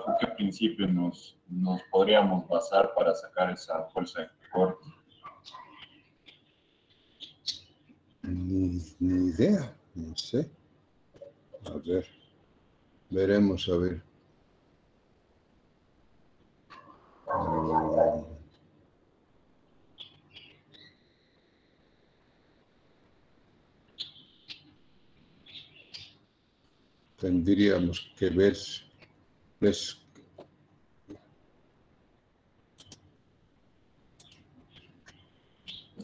bajo qué principio nos podríamos basar para sacar esa fuerza de corte? Ni idea, no sé. A ver, veremos, a ver. Tendríamos que ver, pues,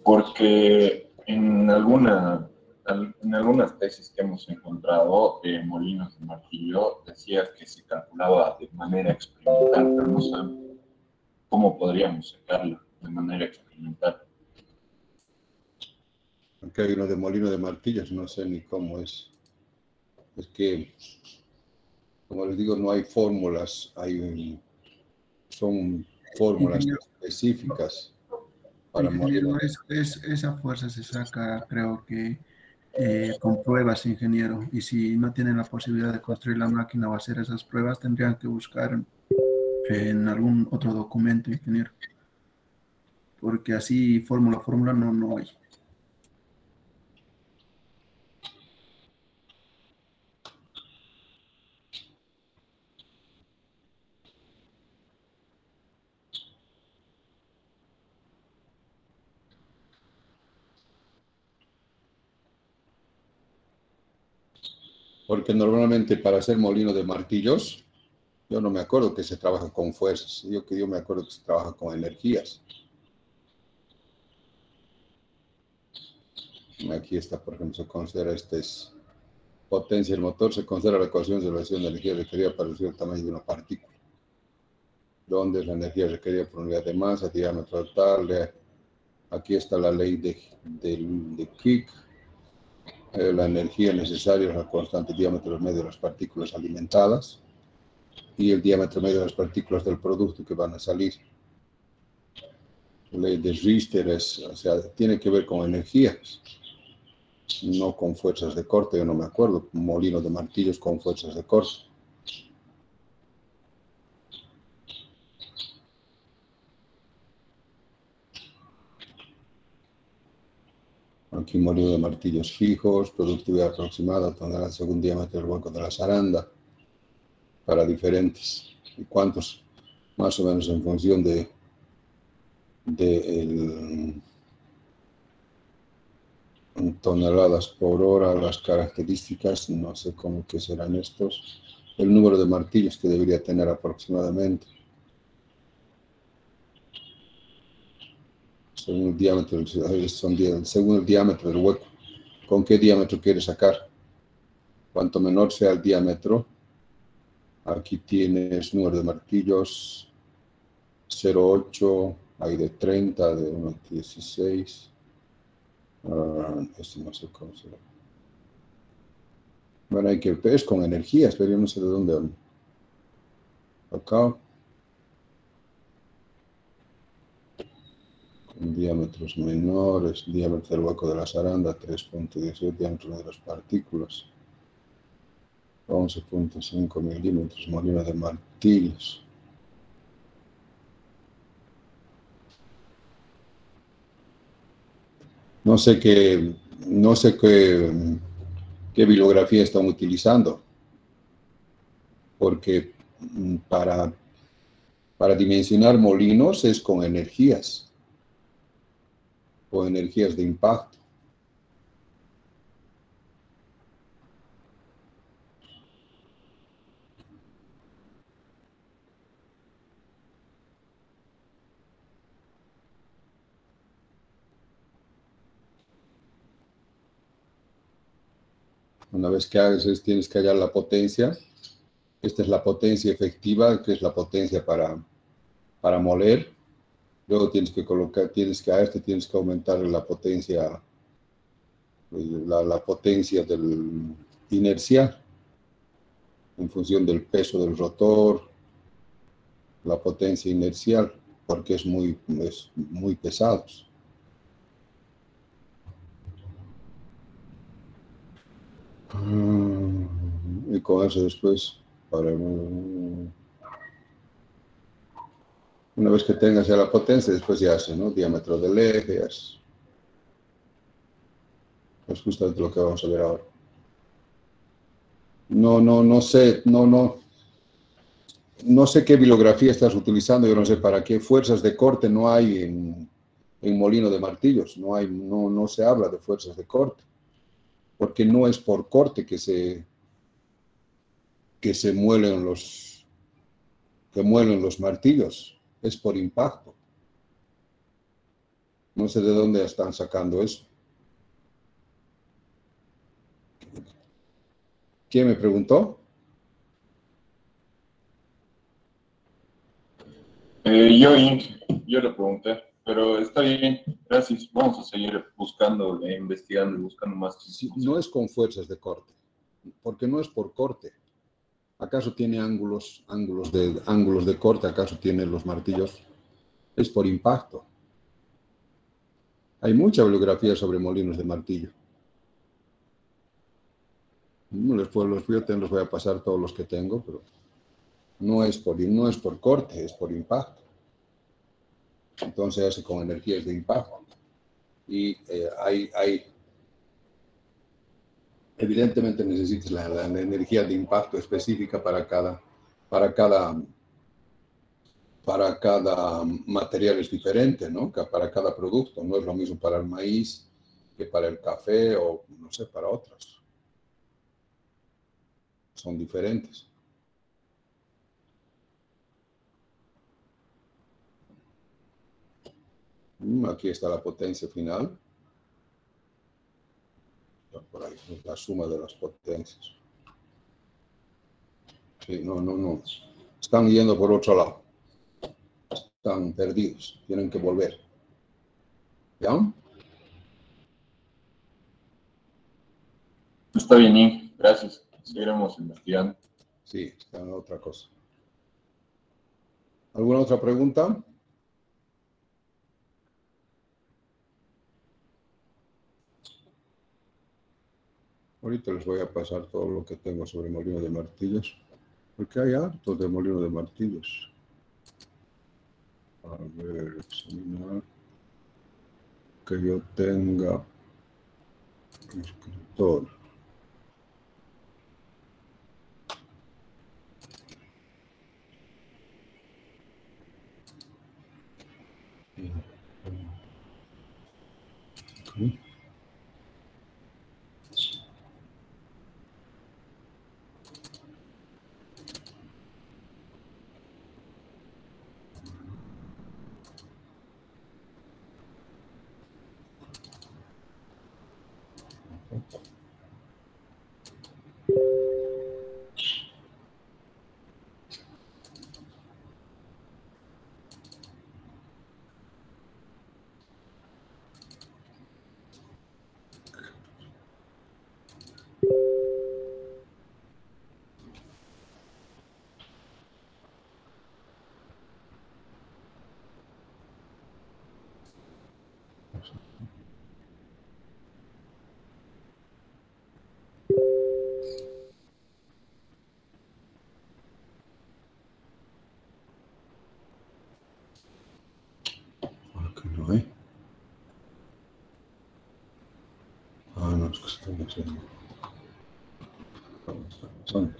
Porque en algunas tesis que hemos encontrado, Molinos de Martillo decía que se calculaba de manera experimental, pero no sabemos cómo podríamos sacarlo de manera experimental. aquí hay uno de molino de martillos, no sé ni cómo es. Es que, como les digo, no hay fórmulas, son fórmulas Ingeniero, específicas para ingeniero, molino. esa fuerza se saca, creo que con pruebas, ingeniero. Y si no tienen la posibilidad de construir la máquina o hacer esas pruebas, tendrían que buscar en algún otro documento, ingeniero. Porque así, fórmula no hay. Porque normalmente para hacer molino de martillos, yo no me acuerdo que se trabaja con fuerzas, yo me acuerdo que se trabaja con energías. Aquí está, por ejemplo, se considera potencia del motor, se considera la ecuación de relación de energía requerida para reducir el tamaño de una partícula, donde es la energía requerida por unidad de masa, diámetro tal. Aquí está la ley de Crick. La energía necesaria es la constante diámetro medio de las partículas alimentadas y el diámetro medio de las partículas del producto que van a salir. La ley de Richter o sea, tiene que ver con energías, no con fuerzas de corte. Yo no me acuerdo, molino de martillos con fuerzas de corte. Aquí molino de martillos fijos, productividad aproximada, tonelada según diámetro del hueco de la zaranda, para diferentes. ¿Y cuántos? Más o menos en función de toneladas por hora, las características, no sé cómo que serán estos, el número de martillos que debería tener aproximadamente, según el diámetro, según el diámetro del hueco. ¿Con qué diámetro quieres sacar? Cuanto menor sea el diámetro, aquí tienes número de martillos, 0,8, hay de 30, de 1,16. Este no sé cómo será. Bueno, es con energías, pero yo no sé de dónde. Acá. Con diámetros menores, diámetro del hueco de la zaranda, 3,18, diámetro de las partículas, 11,5 milímetros, molino de martillos. No sé qué bibliografía están utilizando, porque para dimensionar molinos es con energías o energías de impacto. Una vez que hagas, tienes que hallar la potencia. Esta es la potencia efectiva, que es la potencia para moler. Luego tienes que tienes que aumentar la potencia, la potencia del inercial en función del peso del rotor, la potencia inercial, porque es muy pesados. Y con eso después, Una vez que tengas ya la potencia, después ya hace, ¿no? Diámetro del eje, ya es. Es justamente lo que vamos a ver ahora. No sé, no sé qué bibliografía estás utilizando, yo no sé para qué fuerzas de corte no hay en molino de martillos, no se habla de fuerzas de corte, porque no es por corte que muelen los martillos, es por impacto. No sé de dónde están sacando eso. ¿Quién me preguntó? Yo le pregunté, pero está bien, gracias. Vamos a seguir buscando, investigando y buscando más Sí, información. no es con fuerzas de corte, porque no es por corte. ¿Acaso tiene ángulos de corte? ¿Acaso tiene los martillos? Es por impacto. Hay mucha bibliografía sobre molinos de martillo. No les puedo, los voy a pasar todos los que tengo, pero no es por corte, es por impacto. Entonces hace con energías de impacto. Y evidentemente necesitas la energía de impacto específica para cada, para cada material es diferente, ¿no? Para cada producto. No es lo mismo para el maíz que para el café o, no sé, para otros. Son diferentes. Aquí está la potencia final. Por ahí, la suma de las potencias. Sí, no. Están yendo por otro lado. Están perdidos. Tienen que volver. ¿Ya? Está bien, Ing, gracias. Seguiremos investigando. Sí, está en otra cosa. ¿Alguna otra pregunta? Ahorita les voy a pasar todo lo que tengo sobre molino de martillos, porque hay harto de molino de martillos. A ver, examinar que yo tenga escritor. Okay. Aquí no hay. No, es que están haciendo. Son.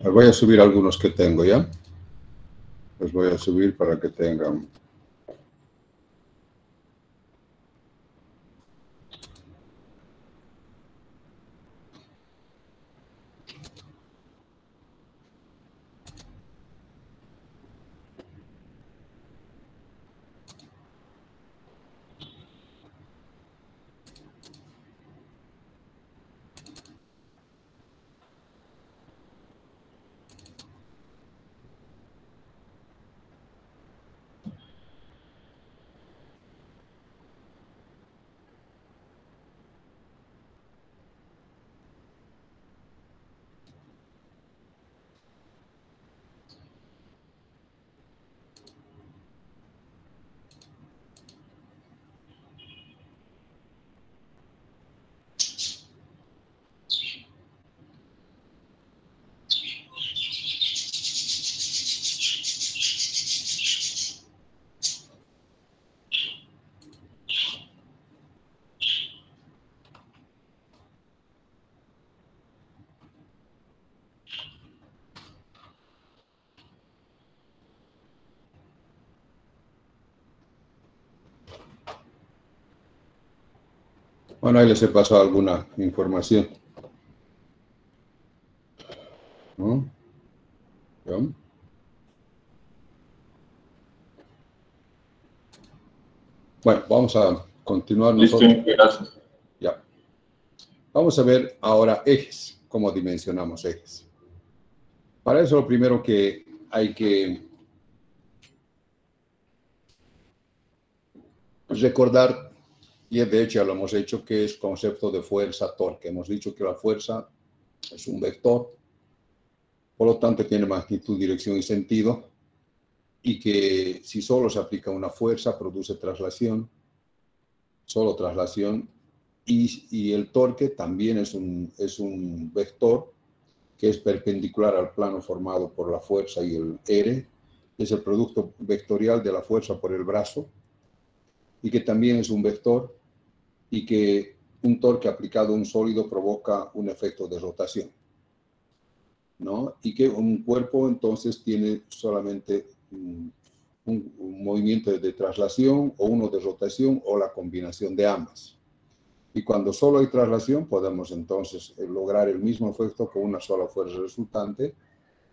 Les voy a subir algunos que tengo, ¿ya? Los voy a subir para que tengan... Bueno, ahí les he pasado alguna información, ¿no? ¿Ya? Bueno, vamos a continuar nosotros. Listo, gracias. Ya. Vamos a ver ahora ejes, cómo dimensionamos ejes. Para eso lo primero que hay que recordar, y de hecho ya lo hemos hecho, que es concepto de fuerza-torque. Hemos dicho que la fuerza es un vector, por lo tanto tiene magnitud, dirección y sentido, y que si solo se aplica una fuerza, produce traslación, solo traslación, y el torque también es un vector que es perpendicular al plano formado por la fuerza y el R, es el producto vectorial de la fuerza por el brazo, y que también es un vector, y que un torque aplicado a un sólido provoca un efecto de rotación, ¿no? Y que un cuerpo entonces tiene solamente un movimiento de traslación o uno de rotación o la combinación de ambas. Y cuando solo hay traslación podemos entonces lograr el mismo efecto con una sola fuerza resultante,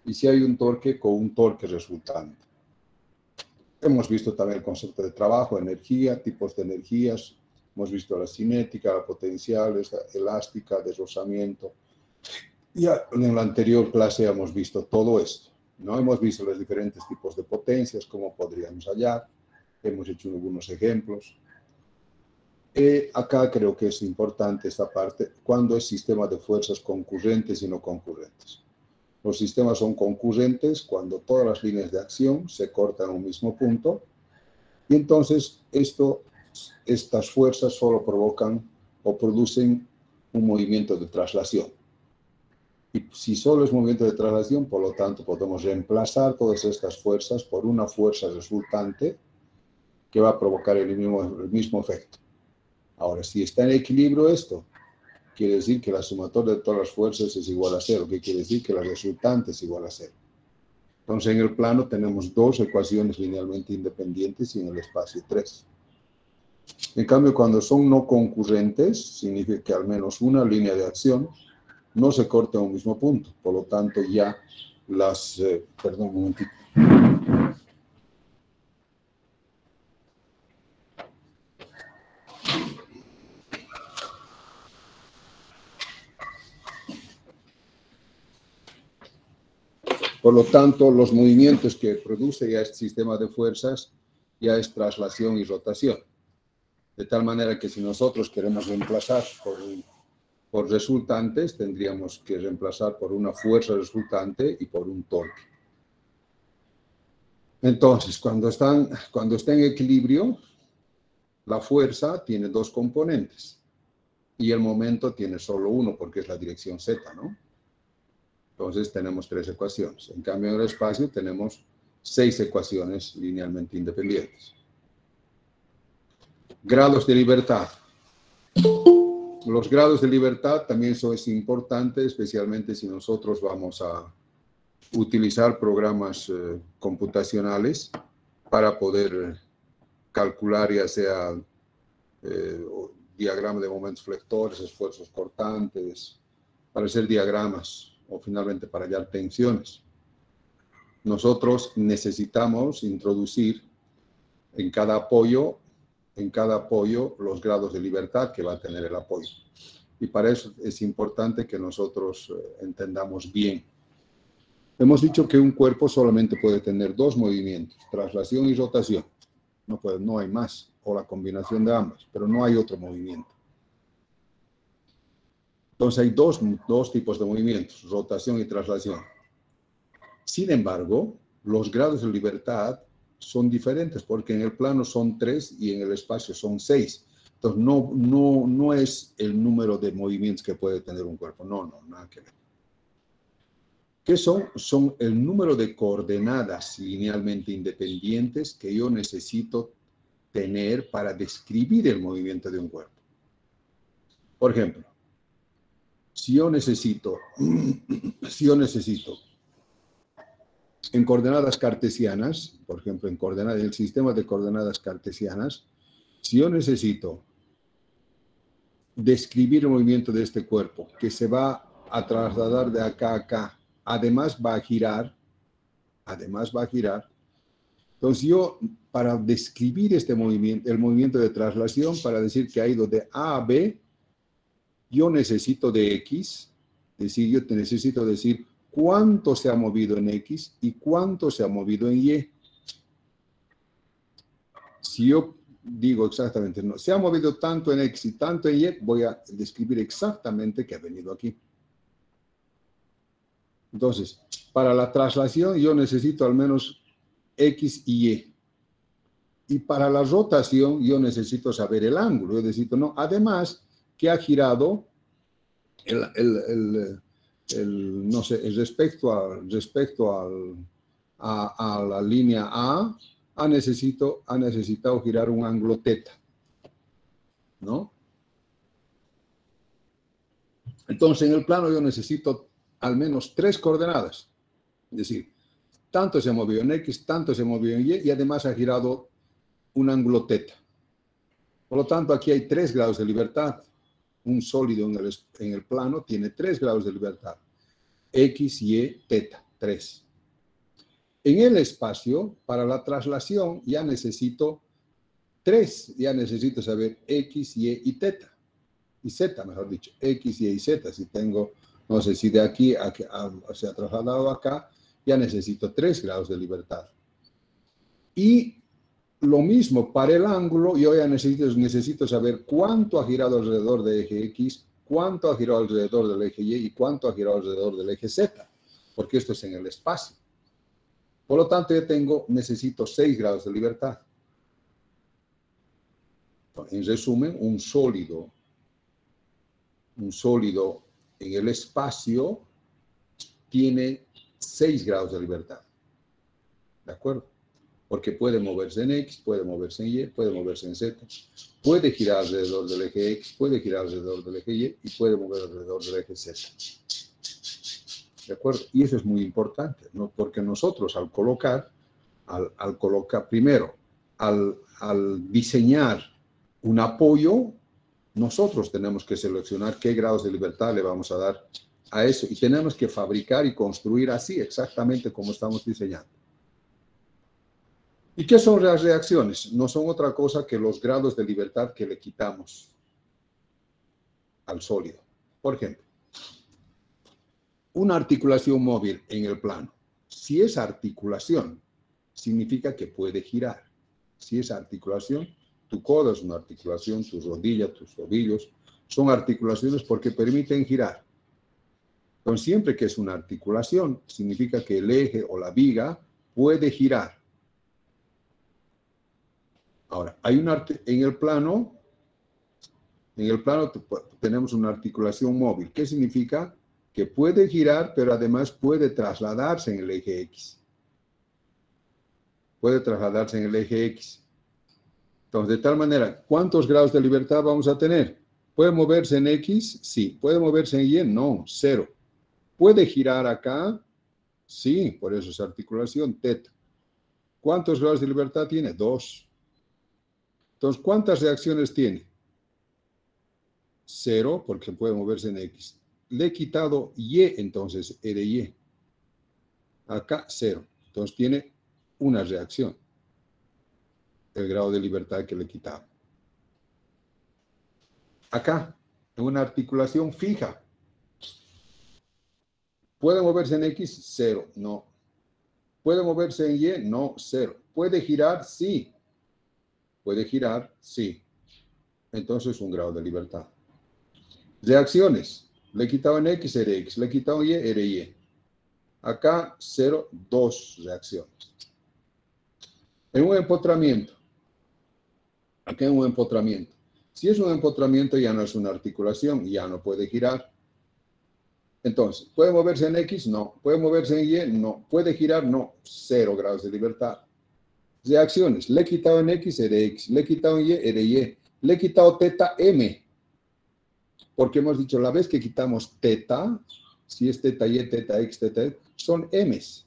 y si hay un torque, con un torque resultante. Hemos visto también el concepto de trabajo, energía, tipos de energías. Hemos visto la cinética, la potencial, la elástica, deslizamiento. Ya en la anterior clase hemos visto todo esto, ¿no? Hemos visto los diferentes tipos de potencias, cómo podríamos hallar. Hemos hecho algunos ejemplos. Acá creo que es importante esta parte, cuando es sistema de fuerzas concurrentes y no concurrentes. Los sistemas son concurrentes cuando todas las líneas de acción se cortan a un mismo punto, y entonces estas fuerzas solo provocan o producen un movimiento de traslación. Y si solo es movimiento de traslación, por lo tanto, podemos reemplazar todas estas fuerzas por una fuerza resultante que va a provocar el mismo efecto. Ahora, si está en equilibrio esto, quiere decir que la sumatoria de todas las fuerzas es igual a cero, que quiere decir que la resultante es igual a cero. Entonces, en el plano tenemos dos ecuaciones linealmente independientes y en el espacio tres. En cambio, cuando son no concurrentes, significa que al menos una línea de acción no se corta a un mismo punto. Por lo tanto, ya las... perdón un momentito. Por lo tanto, los movimientos que produce ya este sistema de fuerzas ya es traslación y rotación. De tal manera que si nosotros queremos reemplazar por resultantes, tendríamos que reemplazar por una fuerza resultante y por un torque. Entonces, cuando está en equilibrio, la fuerza tiene dos componentes y el momento tiene solo uno, porque es la dirección Z, ¿no? Entonces tenemos tres ecuaciones. En cambio, en el espacio tenemos 6 ecuaciones linealmente independientes. Grados de libertad. Los grados de libertad también son importantes, especialmente si nosotros vamos a utilizar programas computacionales para poder calcular ya sea diagrama de momentos flectores, esfuerzos cortantes, para hacer diagramas o finalmente para hallar tensiones. Nosotros necesitamos introducir en cada apoyo los grados de libertad que va a tener el apoyo. Y para eso es importante que nosotros entendamos bien. Hemos dicho que un cuerpo solamente puede tener dos movimientos, traslación y rotación. No hay más, o la combinación de ambas, pero no hay otro movimiento. Entonces hay dos tipos de movimientos, rotación y traslación. Sin embargo, los grados de libertad son diferentes porque en el plano son 3 y en el espacio son 6. Entonces no es el número de movimientos que puede tener un cuerpo. No, nada que ver. ¿Qué son? Son el número de coordenadas linealmente independientes que yo necesito tener para describir el movimiento de un cuerpo. Por ejemplo, si yo necesito en coordenadas cartesianas, por ejemplo, en el sistema de coordenadas cartesianas, si yo necesito describir el movimiento de este cuerpo, que se va a trasladar de acá a acá, además va a girar, entonces yo, para describir este movimiento, el movimiento de traslación, para decir que ha ido de A a B, yo necesito de X, es decir, yo necesito decir cuánto se ha movido en X y cuánto se ha movido en Y. Si yo digo exactamente, no, se ha movido tanto en X y tanto en Y, voy a describir exactamente que ha venido aquí. Entonces, para la traslación yo necesito al menos X y Y. Y para la rotación yo necesito saber el ángulo. Yo necesito, no, además que ha girado respecto a la línea A, ha necesitado girar un ángulo teta, ¿no? Entonces, en el plano yo necesito al menos 3 coordenadas. Es decir, tanto se ha movido en X, tanto se ha movido en Y, y además ha girado un ángulo teta. Por lo tanto, aquí hay 3 grados de libertad. Un sólido en el plano tiene 3 grados de libertad. X, Y, teta, 3. En el espacio, para la traslación, ya necesito 3. Ya necesito saber X, Y y teta. Y Z, mejor dicho. X, Y y Z. Si tengo, no sé si de aquí se ha trasladado acá, ya necesito 3 grados de libertad. Y lo mismo para el ángulo, yo ya necesito saber cuánto ha girado alrededor del eje X, cuánto ha girado alrededor del eje Y y cuánto ha girado alrededor del eje Z, porque esto es en el espacio. Por lo tanto, yo necesito 6 grados de libertad. En resumen, un sólido en el espacio tiene 6 grados de libertad. ¿De acuerdo? Porque puede moverse en X, puede moverse en Y, puede moverse en Z, puede girar alrededor del eje X, puede girar alrededor del eje Y y puede mover alrededor del eje Z. ¿De acuerdo? Y eso es muy importante, ¿no? Porque nosotros al diseñar un apoyo, nosotros tenemos que seleccionar qué grados de libertad le vamos a dar a eso y tenemos que fabricar y construir así, exactamente como estamos diseñando. ¿Y qué son las reacciones? No son otra cosa que los grados de libertad que le quitamos al sólido. Por ejemplo, una articulación móvil en el plano. Si es articulación, significa que puede girar. Si es articulación, tu codo es una articulación, tus rodillas, tus tobillos, son articulaciones porque permiten girar. Entonces, siempre que es una articulación, significa que el eje o la viga puede girar. Ahora, en el plano tenemos una articulación móvil. ¿Qué significa? Que puede girar, pero además puede trasladarse en el eje X. Puede trasladarse en el eje X. Entonces, de tal manera, ¿cuántos grados de libertad vamos a tener? ¿Puede moverse en X? Sí. ¿Puede moverse en Y? No, 0. ¿Puede girar acá? Sí, por eso es articulación, teta. ¿Cuántos grados de libertad tiene? 2. Entonces, ¿cuántas reacciones tiene? 0, porque puede moverse en X. Le he quitado Y, entonces, E de Y. Acá, 0. Entonces, tiene una reacción. El grado de libertad que le he quitado. Acá, en una articulación fija. ¿Puede moverse en X? 0. No. ¿Puede moverse en Y? No, 0. ¿Puede girar? Sí. ¿Puede girar? Sí. Entonces, un grado de libertad. Reacciones. Le he quitado en X, era X. Le he quitado en Y, era Y. Acá, 0, 2 reacciones. En un empotramiento. Acá en un empotramiento. Si es un empotramiento, ya no es una articulación, ya no puede girar. Entonces, ¿puede moverse en X? No. ¿Puede moverse en Y? No. ¿Puede girar? No. 0 grados de libertad. Reacciones. Le he quitado en X, era X. Le he quitado en Y, era Y. Le he quitado teta M. Porque hemos dicho, la vez que quitamos teta, si es teta Y, teta X, teta Y, son M's.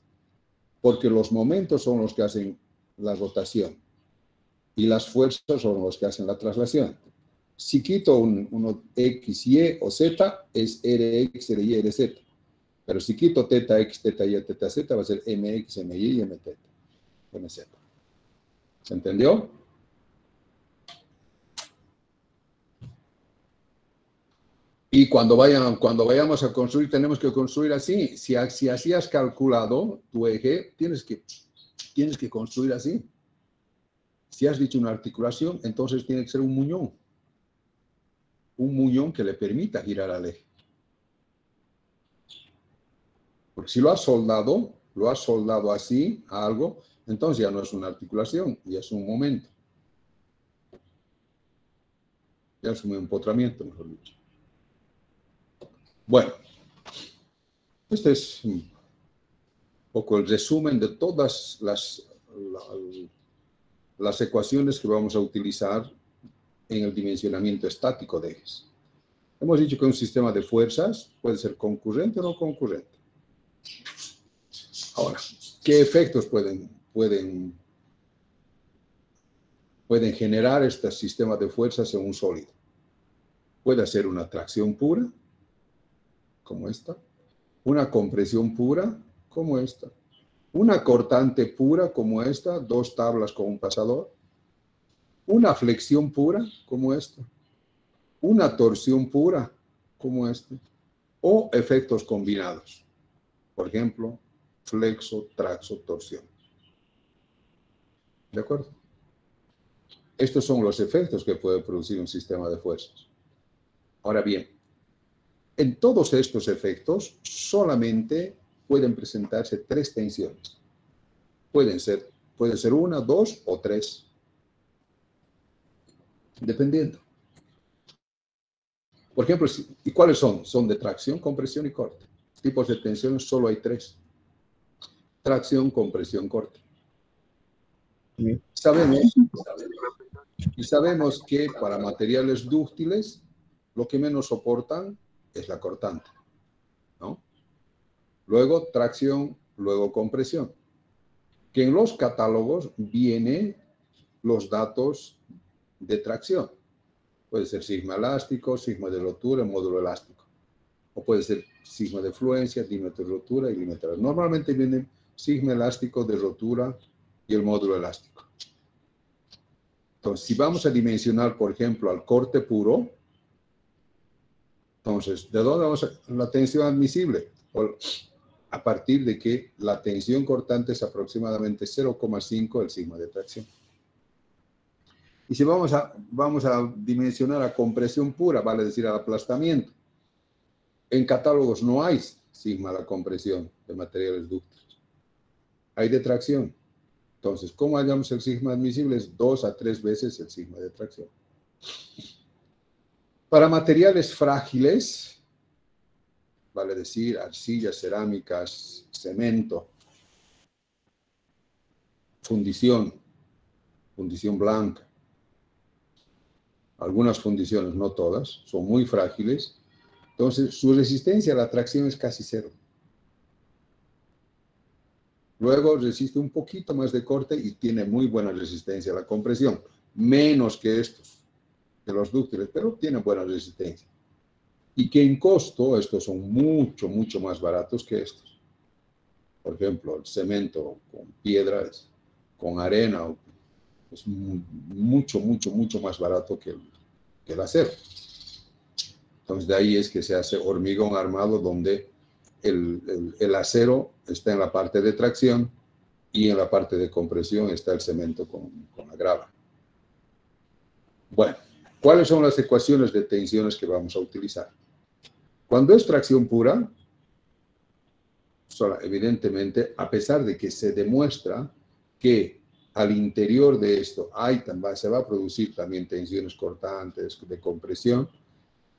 Porque los momentos son los que hacen la rotación. Y las fuerzas son los que hacen la traslación. Si quito uno X, Y o Z, es RX, RY, RZ. Pero si quito teta X, teta Y, teta Z, va a ser MX, MY y MZ. MZ. ¿Se entendió? Y cuando vayamos a construir, tenemos que construir así. Si así has calculado tu eje, tienes que construir así. Si has dicho una articulación, entonces tiene que ser un muñón. Un muñón que le permita girar al eje. Porque si lo has soldado así a algo, entonces ya no es una articulación, ya es un momento. Ya es un empotramiento, mejor dicho. Bueno, este es un poco el resumen de todas las ecuaciones que vamos a utilizar en el dimensionamiento estático de ejes. Hemos dicho que un sistema de fuerzas puede ser concurrente o no concurrente. Ahora, ¿qué efectos pueden generar este sistema de fuerzas en un sólido? Puede ser una tracción pura, como esta, una compresión pura, como esta, una cortante pura, como esta, 2 tablas con un pasador, una flexión pura, como esta, una torsión pura, como esta, o efectos combinados, por ejemplo, flexo, traxo, torsión. ¿De acuerdo? Estos son los efectos que puede producir un sistema de fuerzas. Ahora bien, en todos estos efectos solamente pueden presentarse 3 tensiones. Puede ser 1, 2 o 3. Dependiendo. Por ejemplo, ¿y cuáles son? Son de tracción, compresión y corte. Tipos de tensiones solo hay 3. Tracción, compresión, corte. Sabemos que para materiales dúctiles lo que menos soportan es la cortante, ¿no? Luego tracción, luego compresión. Que en los catálogos vienen los datos de tracción. Puede ser sigma elástico, sigma de rotura, módulo elástico. O puede ser sigma de fluencia, dímetro de rotura y límite. Normalmente vienen sigma elástico de rotura y el módulo elástico. Entonces, si vamos a dimensionar, por ejemplo, al corte puro, entonces, ¿de dónde vamos a la tensión admisible? A partir de que la tensión cortante es aproximadamente 0,5 el sigma de tracción. Y si vamos a dimensionar a compresión pura, vale decir al aplastamiento, en catálogos no hay sigma la compresión de materiales dúctiles. Hay de tracción. Entonces, ¿cómo hallamos el sigma admisible? Es 2 a 3 veces el sigma de tracción. Para materiales frágiles, vale decir arcillas, cerámicas, cemento, fundición blanca, algunas fundiciones, no todas, son muy frágiles, entonces su resistencia a la tracción es casi 0. Luego resiste un poquito más de corte y tiene muy buena resistencia a la compresión, menos que estos, que los dúctiles, pero tienen buena resistencia. Y que en costo estos son mucho, mucho más baratos que estos. Por ejemplo, el cemento con piedras, con arena, es mucho, mucho, mucho más barato que el acero. Entonces, de ahí es que se hace hormigón armado, donde el acero está en la parte de tracción y en la parte de compresión está el cemento con la grava. Bueno, ¿cuáles son las ecuaciones de tensiones que vamos a utilizar? Cuando es tracción pura, evidentemente, a pesar de que se demuestra que al interior de esto se va a producir también tensiones cortantes de compresión,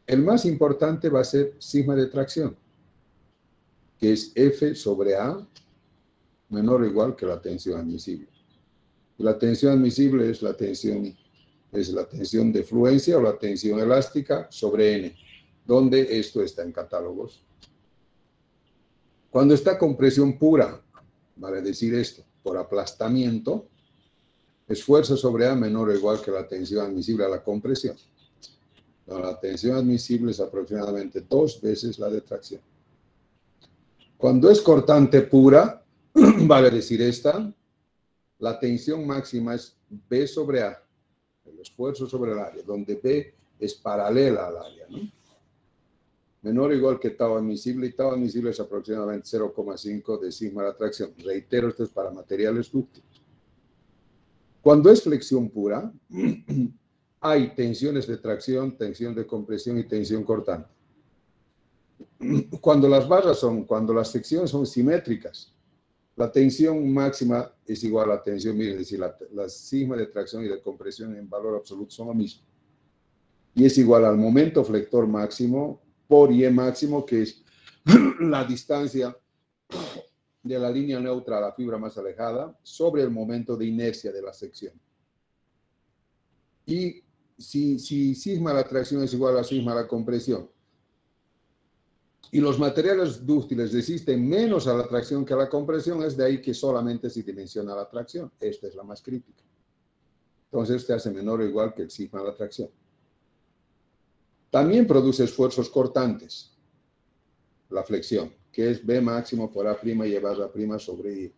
el más importante va a ser sigma de tracción, que es F sobre A menor o igual que la tensión admisible. La tensión admisible es la tensión de fluencia o la tensión elástica sobre N, donde esto está en catálogos. Cuando está compresión pura, vale decir esto, por aplastamiento, es fuerza sobre A menor o igual que la tensión admisible a la compresión. La tensión admisible es aproximadamente 2 veces la de tracción. Cuando es cortante pura, vale decir esta, la tensión máxima es B sobre A, el esfuerzo sobre el área, donde B es paralela al área, ¿no? Menor o igual que tau admisible, y tau admisible es aproximadamente 0,5 de sigma de la tracción. Reitero, esto es para materiales dúctiles. Cuando es flexión pura, hay tensiones de tracción, tensión de compresión y tensión cortante. Cuando las secciones son simétricas, la tensión máxima es igual a la tensión mínima, es decir, la sigma de tracción y de compresión en valor absoluto son lo mismo. Y es igual al momento flector máximo por Y máximo, que es la distancia de la línea neutra a la fibra más alejada, sobre el momento de inercia de la sección. Y si sigma la tracción es igual a sigma la compresión, y los materiales dúctiles resisten menos a la tracción que a la compresión, es de ahí que solamente se dimensiona la tracción. Esta es la más crítica. Entonces, este hace menor o igual que el sigma de la tracción. También produce esfuerzos cortantes, la flexión, que es B máximo por A' y barra prima sobre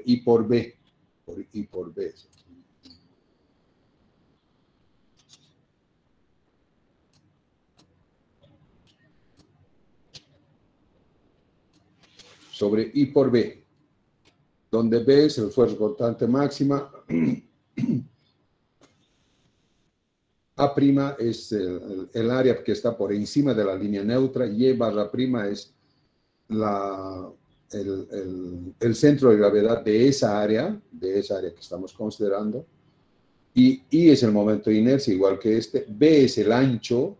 I por B. Por I por B. Sobre I por B, donde B es el esfuerzo cortante máxima, A' es el área que está por encima de la línea neutra, y barra prima es el centro de gravedad de esa área que estamos considerando, y I es el momento de inercia, igual que este, B es el ancho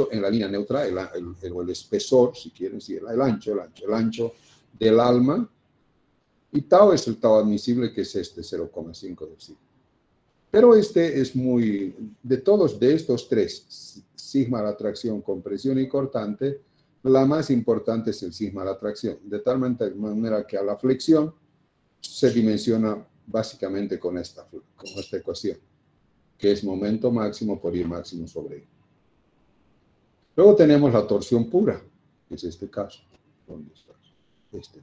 en la línea neutra, el espesor, si quieren decir, el ancho del alma, y tau es el tau admisible, que es este 0,5 del sigma. Pero este es de estos tres, sigma la tracción, compresión y cortante, la más importante es el sigma la tracción, de tal manera que a la flexión se dimensiona básicamente con esta ecuación, que es momento máximo por I máximo sobre I. Luego tenemos la torsión pura, que es este caso. ¿Dónde está?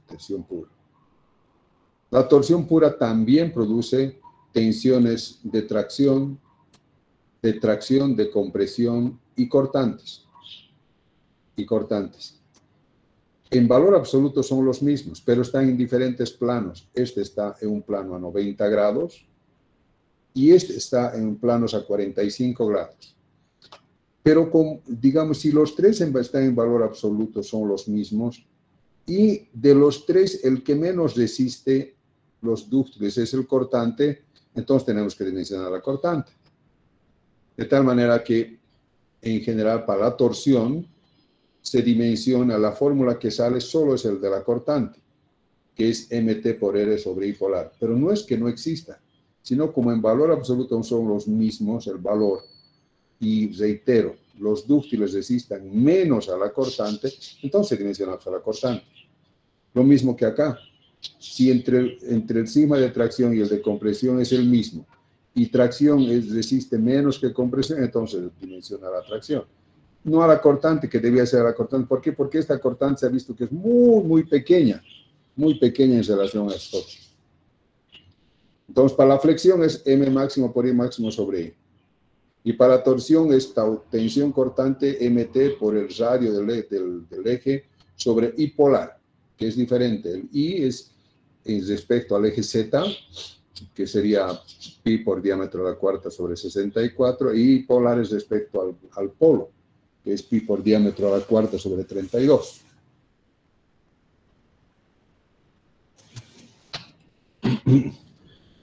Torsión pura. La torsión pura también produce tensiones de tracción, de compresión y cortantes. En valor absoluto son los mismos, pero están en diferentes planos. Este está en un plano a 90 grados y este está en planos a 45 grados. Pero, digamos, si los tres están en valor absoluto son los mismos, y de los tres el que menos resiste los dúctiles es el cortante, entonces tenemos que dimensionar la cortante. De tal manera que, en general, para la torsión, se dimensiona, la fórmula que sale solo es el de la cortante, que es MT por R sobre I polar. Pero no es que no exista, sino como en valor absoluto son los mismos, el valor, y reitero, los dúctiles resistan menos a la cortante, entonces dimensionamos a la cortante. Lo mismo que acá. Si entre el sigma de tracción y el de compresión es el mismo, y tracción resiste menos que compresión, entonces dimensiona la tracción. No a la cortante, que debía ser a la cortante. ¿Por qué? Porque esta cortante se ha visto que es muy pequeña en relación a esto. Entonces, para la flexión es M máximo por I máximo sobre I. Y para la torsión es tensión cortante MT por el radio del eje sobre I polar, que es diferente. El I es respecto al eje Z, que sería pi por diámetro a la cuarta sobre 64, y I polar es respecto al polo, que es pi por diámetro a la cuarta sobre 32.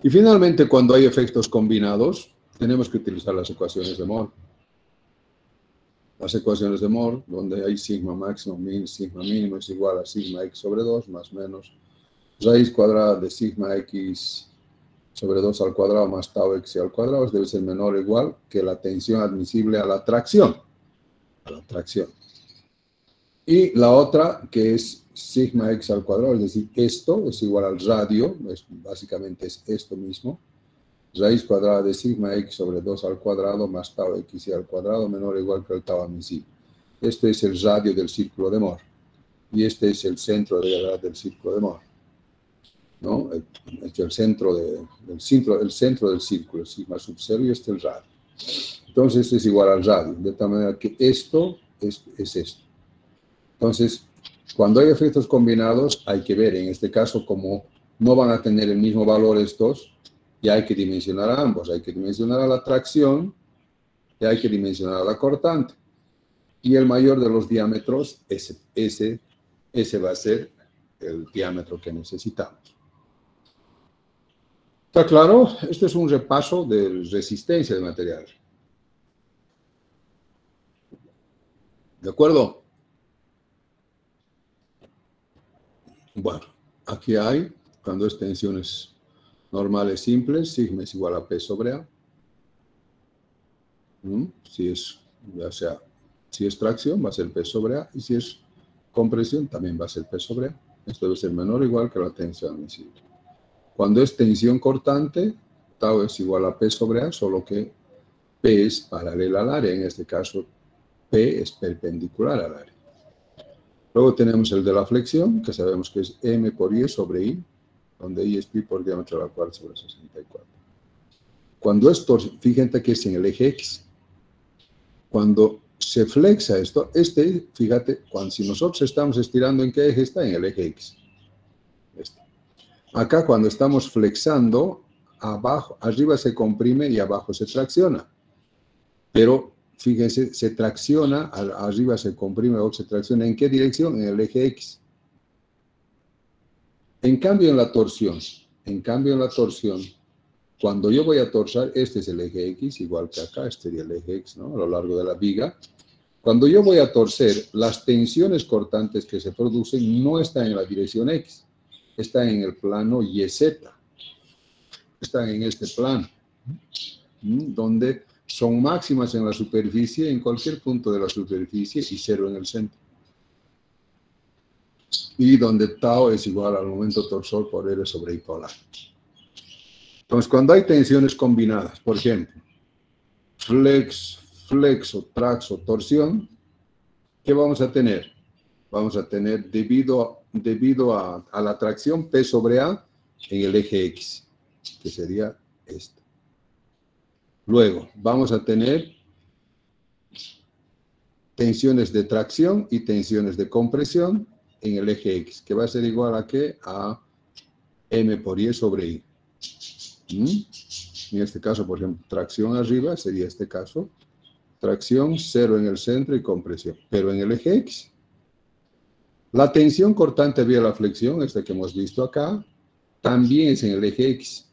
Y finalmente, cuando hay efectos combinados, tenemos que utilizar las ecuaciones de Mohr. Las ecuaciones de Mohr, donde hay sigma máximo, sigma mínimo es igual a sigma x sobre 2 más menos raíz cuadrada de sigma x sobre 2 al cuadrado más tau x al cuadrado debe ser menor o igual que la tensión admisible a la tracción. Y la otra, que es sigma x al cuadrado, es decir, esto es igual al radio, básicamente es esto mismo, raíz cuadrada de sigma x sobre 2 al cuadrado más tau x al cuadrado menor o igual que el tau admisible. Este es el radio del círculo de Mohr. Y este es el centro de gravedad del círculo de Mohr. ¿No? El centro del círculo, sigma sub 0, y este es el radio. Entonces, este es igual al radio, de tal manera que esto es esto. Entonces, cuando hay efectos combinados, hay que ver, en este caso, como no van a tener el mismo valor estos, y hay que dimensionar a ambos. Hay que dimensionar a la tracción y hay que dimensionar a la cortante. Y el mayor de los diámetros, ese va a ser el diámetro que necesitamos. ¿Está claro? Este es un repaso de resistencia de material. ¿De acuerdo? Bueno, aquí hay, cuando es tensiones normales simples, sigma es igual a P sobre A. Si es tracción, va a ser P sobre A, y si es compresión, también va a ser P sobre A. Esto debe ser menor o igual que la tensión admisible. Cuando es tensión cortante, tau es igual a P sobre A, solo que P es paralela al área. En este caso, P es perpendicular al área. Luego tenemos el de la flexión, que sabemos que es M por I sobre I, donde I es pi por diámetro a la cuarta sobre 64. Cuando esto, fíjate que es en el eje X. Cuando se flexa esto, fíjate, si nosotros estamos estirando, ¿en qué eje está? En el eje X. Acá cuando estamos flexando, arriba se comprime y abajo se tracciona. Pero, fíjense, se tracciona, arriba se comprime, abajo se tracciona. ¿En qué dirección? En el eje X. En cambio, en la torsión, cuando yo voy a torsar, este es el eje X, igual que acá, este sería el eje X, ¿no? A lo largo de la viga. Cuando yo voy a torcer, las tensiones cortantes que se producen no están en la dirección X, están en el plano YZ. Están en este plano, donde son máximas en la superficie, en cualquier punto de la superficie, y cero en el centro. Y donde tau es igual al momento torsor por R sobre I polar. Entonces, cuando hay tensiones combinadas, por ejemplo, flexo, traxo, torsión, ¿qué vamos a tener? Vamos a tener, debido a la tracción, P sobre A en el eje X, que sería este. Luego, vamos a tener tensiones de tracción y tensiones de compresión en el eje X, que va a ser igual a ¿qué? A M por I sobre I. En este caso, por ejemplo, tracción arriba sería este caso. Tracción, 0 en el centro y compresión. Pero en el eje X. La tensión cortante vía la flexión, esta que hemos visto acá, también es en el eje X.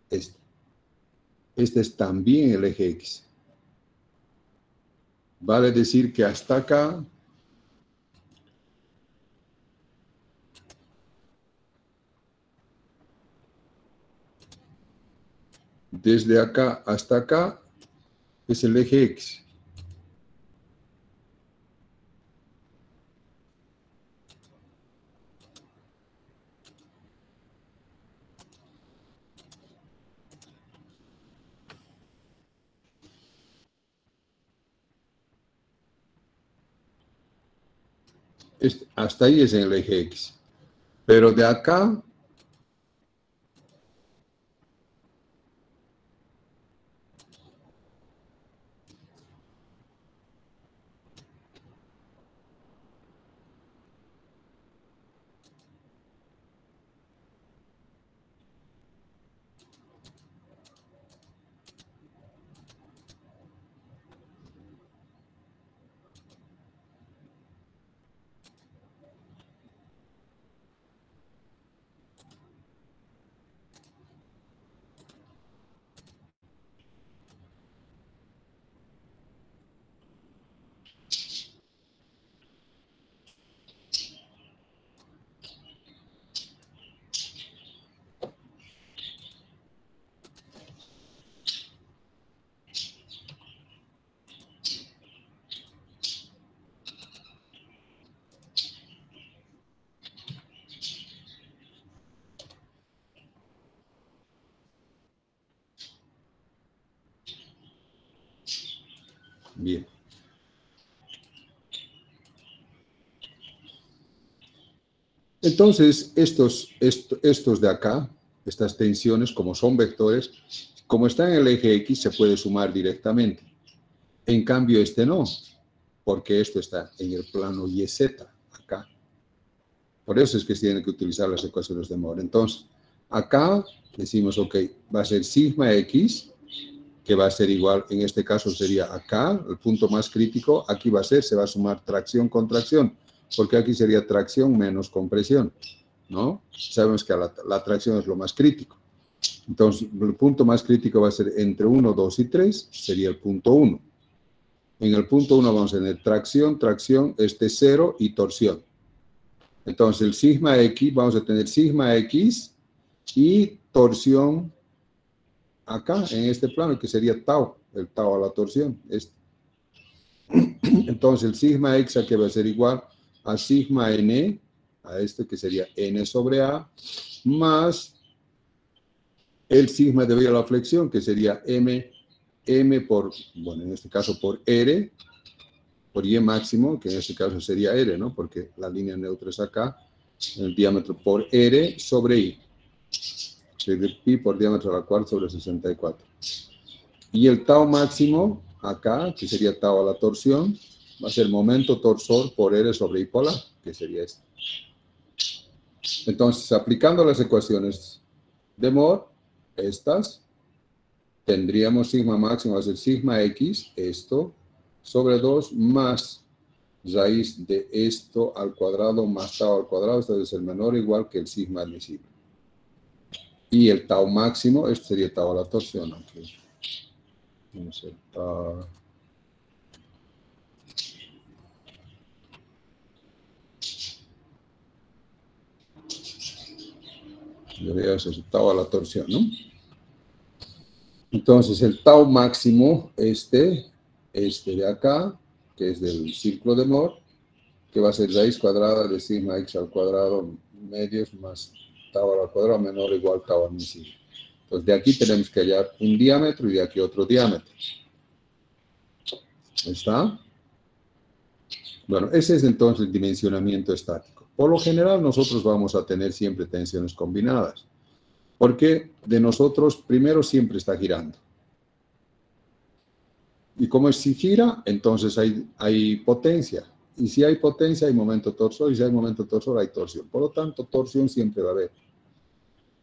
Este es también el eje X. Vale decir que hasta acá, desde acá hasta acá, es el eje X. hasta ahí es en el eje X. Pero de acá, bien. Entonces, estos de acá, estas tensiones, como son vectores, como están en el eje X, se puede sumar directamente. En cambio, este no, porque esto está en el plano YZ, acá. Por eso es que se tienen que utilizar las ecuaciones de Mohr. Entonces, acá decimos, ok, va a ser sigma X, que va a ser igual, en este caso sería acá, el punto más crítico, aquí va a ser, se va a sumar tracción con tracción, porque aquí sería tracción menos compresión, ¿no? Sabemos que la tracción es lo más crítico. Entonces, el punto más crítico va a ser entre 1, 2 y 3, sería el punto 1. En el punto 1 vamos a tener tracción, 0 y torsión. Entonces, el sigma X, vamos a tener sigma X y torsión acá, en este plano, que sería tau, el tau a la torsión. Entonces, el sigma X aquí va a ser igual a sigma N, a este que sería N sobre A, más el sigma de la flexión, que sería M por, bueno, en este caso por R, por Y máximo, que en este caso sería R, ¿no? Porque la línea neutra es acá, el diámetro por R sobre I. Sería pi por diámetro a la cuarta sobre 64. Y el tau máximo, acá, que sería tau a la torsión, va a ser momento torsor por R sobre I polar, que sería este. Entonces, aplicando las ecuaciones de Mohr, estas, tendríamos sigma máximo, va a ser sigma X, esto, sobre 2 más raíz de esto al cuadrado más tau al cuadrado, esto debe ser menor o igual que el sigma admisible. Y el tau máximo, este sería tau a la torsión. Okay. Vamos a ver, tau. Debería ser tau a la torsión, ¿no? Entonces, el tau máximo, este de acá, que es del círculo de Mohr, que va a ser raíz cuadrada de sigma x al cuadrado medios más tau al cuadrado menor o igual tau admisible. Entonces, de aquí tenemos que hallar un diámetro y de aquí otro diámetro. ¿Está? Bueno, ese es entonces el dimensionamiento estático. Por lo general, nosotros vamos a tener siempre tensiones combinadas, porque de nosotros, primero, siempre está girando. Y como si gira, entonces hay potencia. Y si hay potencia, hay momento torsor. Y si hay momento torsor, hay torsión. Por lo tanto, torsión siempre va a haber.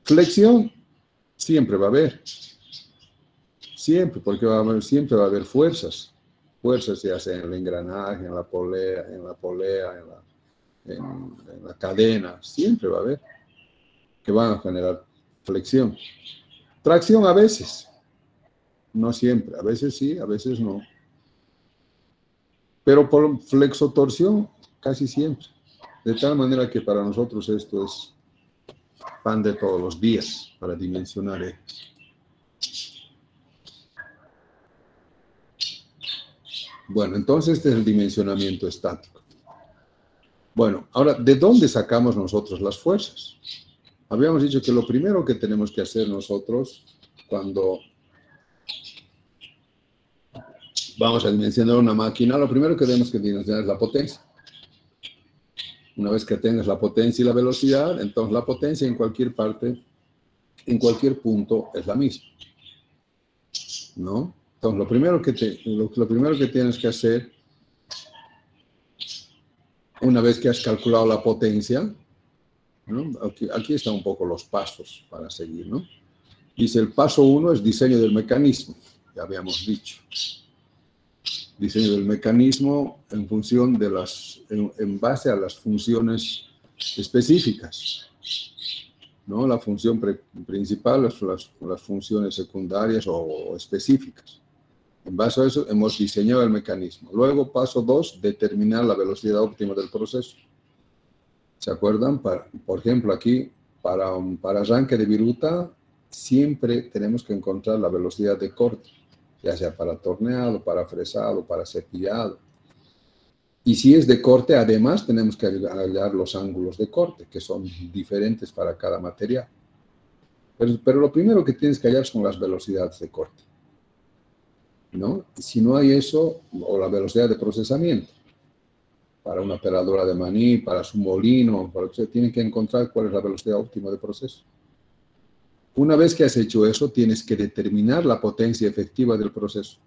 Flexión siempre va a haber. Siempre, porque siempre va a haber fuerzas. Fuerzas se hacen en el engranaje, en la polea, en la cadena. Siempre va a haber. Que van a generar flexión. Tracción a veces. No siempre. A veces sí, a veces no. Pero por flexotorsión, casi siempre. De tal manera que para nosotros esto es pan de todos los días para dimensionar esto. Bueno, entonces este es el dimensionamiento estático. Bueno, ahora, ¿de dónde sacamos nosotros las fuerzas? Habíamos dicho que lo primero que tenemos que hacer nosotros cuando vamos a dimensionar una máquina, lo primero que tenemos que dimensionar es la potencia. Una vez que tengas la potencia y la velocidad, entonces la potencia en cualquier parte, en cualquier punto es la misma, ¿no? Entonces, lo primero que tienes que hacer, una vez que has calculado la potencia, ¿no? Aquí están un poco los pasos para seguir, ¿no? Dice, el paso 1 es diseño del mecanismo, ya habíamos dicho. Diseño del mecanismo en función de en base a las funciones específicas, ¿no? La función principal, las funciones secundarias o específicas. En base a eso hemos diseñado el mecanismo. Luego, paso 2, determinar la velocidad óptima del proceso. ¿Se acuerdan? Por ejemplo, aquí, para arranque de viruta, siempre tenemos que encontrar la velocidad de corte, ya sea para torneado, para fresado, para cepillado. Y si es de corte, además tenemos que hallar los ángulos de corte, que son diferentes para cada material. Pero lo primero que tienes que hallar son las velocidades de corte, ¿no? Si no hay eso, o la velocidad de procesamiento, para una peladora de maní, para su molino, tienen que encontrar cuál es la velocidad óptima de proceso. Una vez que has hecho eso, tienes que determinar la potencia efectiva del proceso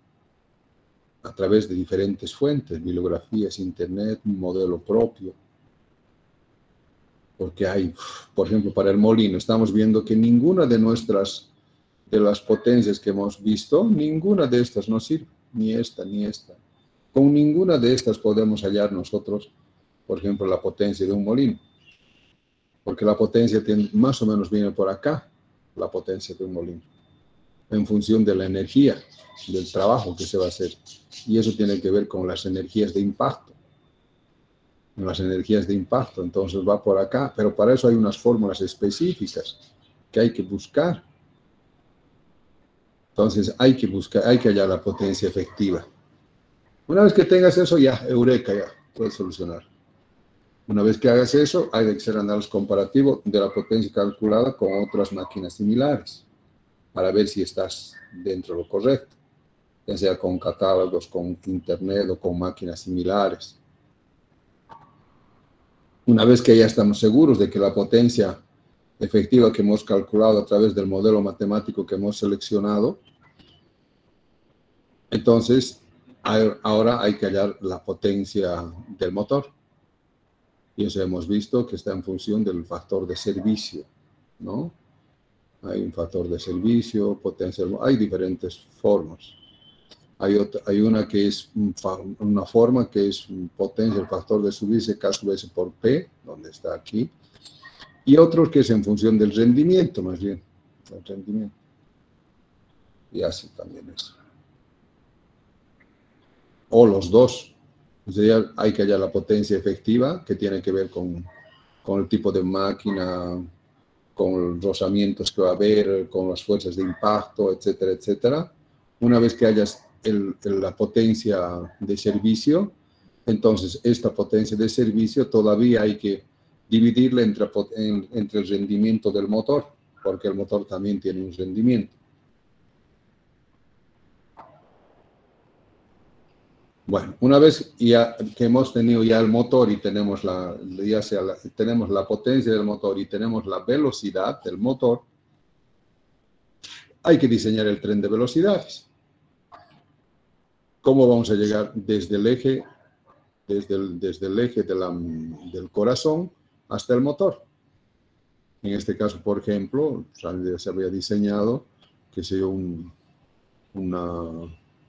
a través de diferentes fuentes, bibliografías, internet, un modelo propio. Porque hay, por ejemplo, para el molino, estamos viendo que ninguna de las potencias que hemos visto, ninguna de estas nos sirve, ni esta, ni esta. Con ninguna de estas podemos hallar nosotros, por ejemplo, la potencia de un molino. Porque la potencia más o menos viene por acá, la potencia de un molino, en función de la energía, del trabajo que se va a hacer. Y eso tiene que ver con las energías de impacto. Entonces va por acá, pero para eso hay unas fórmulas específicas que hay que buscar. Entonces hay que hallar la potencia efectiva. Una vez que tengas eso, ya, eureka, ya, puedes solucionar. Una vez que hagas eso, hay que hacer análisis comparativo de la potencia calculada con otras máquinas similares para ver si estás dentro de lo correcto, ya sea con catálogos, con internet o con máquinas similares. Una vez que ya estamos seguros de que la potencia efectiva que hemos calculado a través del modelo matemático que hemos seleccionado, entonces ahora hay que hallar la potencia del motor. Y eso hemos visto que está en función del factor de servicio, ¿no? Hay un factor de servicio, potencia, hay diferentes formas. Hay una que es una forma que es potencia, el factor de servicio, K sub S por P, donde está aquí. Y otro que es en función del rendimiento, más bien. El rendimiento. Y así también es. O los dos. Entonces hay que hallar la potencia efectiva, que tiene que ver con el tipo de máquina, con los rozamientos que va a haber, con las fuerzas de impacto, etcétera, etcétera. Una vez que hayas la potencia de servicio, entonces esta potencia de servicio todavía hay que dividirla entre el rendimiento del motor, porque el motor también tiene un rendimiento. Bueno, una vez ya que hemos tenido ya el motor y tenemos tenemos la potencia del motor y tenemos la velocidad del motor, hay que diseñar el tren de velocidades. ¿Cómo vamos a llegar desde el eje, del corazón hasta el motor? En este caso, por ejemplo, se había diseñado que sea un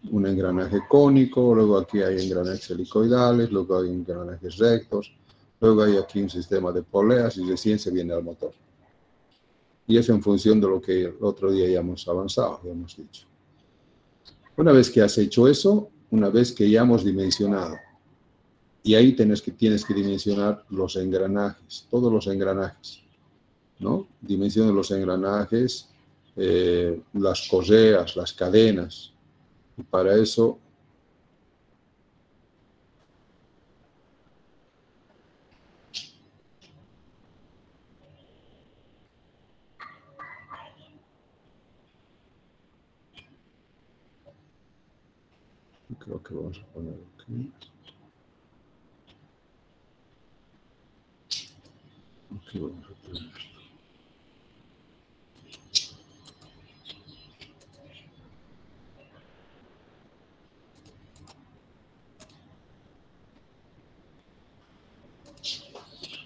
engranaje cónico, luego aquí hay engranajes helicoidales, luego hay engranajes rectos, luego hay aquí un sistema de poleas y recién se viene al motor. Y eso en función de lo que el otro día ya hemos avanzado, ya hemos dicho. Una vez que has hecho eso, una vez que ya hemos dimensionado, y ahí tienes que dimensionar los engranajes, todos los engranajes, ¿no? Dimensión de los engranajes, las correas, las cadenas. Y para eso creo que vamos a poner aquí.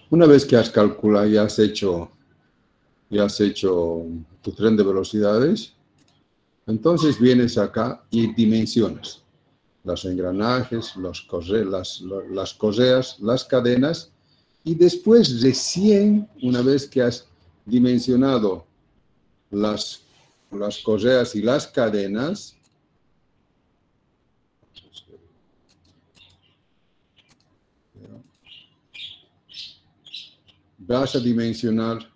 Una vez que has calculado y has hecho tu tren de velocidades, entonces vienes acá y dimensionas los engranajes, las correas, las cadenas, y después recién, una vez que has dimensionado las correas y las cadenas, vas a dimensionar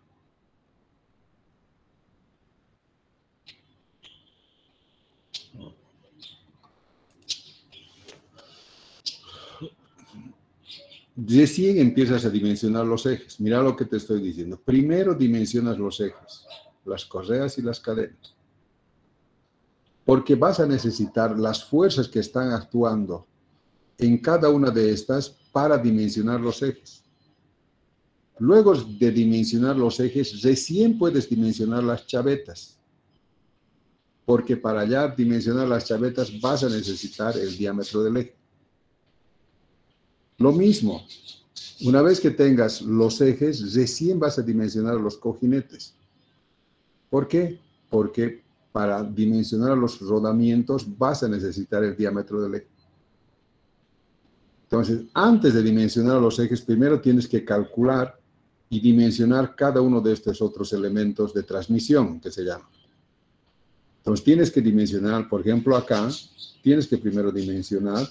recién empiezas a dimensionar los ejes. Mira lo que te estoy diciendo. Primero dimensionas los ejes, las correas y las cadenas. Porque vas a necesitar las fuerzas que están actuando en cada una de estas para dimensionar los ejes. Luego de dimensionar los ejes, recién puedes dimensionar las chavetas. Porque para ya dimensionar las chavetas vas a necesitar el diámetro del eje. Lo mismo, una vez que tengas los ejes, recién vas a dimensionar los cojinetes. ¿Por qué? Porque para dimensionar los rodamientos vas a necesitar el diámetro del eje. Entonces, antes de dimensionar los ejes, primero tienes que calcular y dimensionar cada uno de estos otros elementos de transmisión, que se llaman. Entonces, tienes que dimensionar, por ejemplo, acá, tienes que primero dimensionar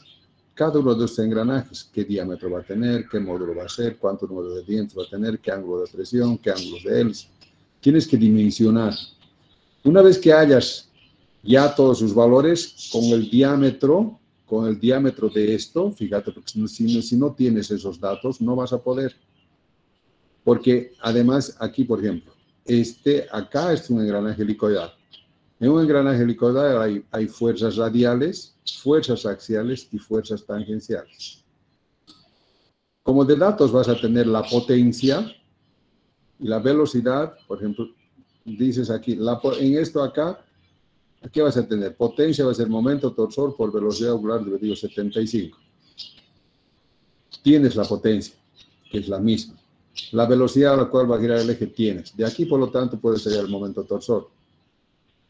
cada uno de estos engranajes, qué diámetro va a tener, qué módulo va a ser, cuánto número de dientes va a tener, qué ángulo de presión, qué ángulo de hélice. Tienes que dimensionar. Una vez que hayas ya todos sus valores, con el diámetro de esto, fíjate, porque si no tienes esos datos, no vas a poder. Porque además, aquí, por ejemplo, acá es un engranaje helicoidal. En un engranaje helicoidal hay fuerzas radiales, fuerzas axiales y fuerzas tangenciales. Como de datos vas a tener la potencia y la velocidad, por ejemplo, dices aquí, en esto acá, aquí vas a tener potencia, va a ser momento torsor por velocidad angular dividido 75. Tienes la potencia, que es la misma. La velocidad a la cual va a girar el eje tienes. De aquí, por lo tanto, puedes hallar el momento torsor.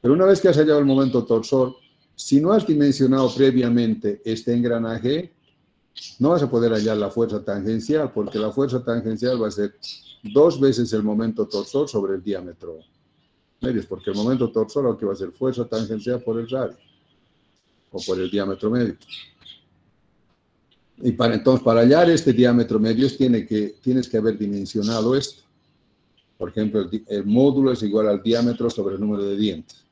Pero una vez que has hallado el momento torsor, si no has dimensionado previamente este engranaje, no vas a poder hallar la fuerza tangencial, porque la fuerza tangencial va a ser 2 veces el momento torsor sobre el diámetro medio, porque el momento torsor aquí va a ser fuerza tangencial por el radio, o por el diámetro medio. Y entonces, para hallar este diámetro medio, tienes que haber dimensionado esto. Por ejemplo, el módulo es igual al diámetro sobre el número de dientes.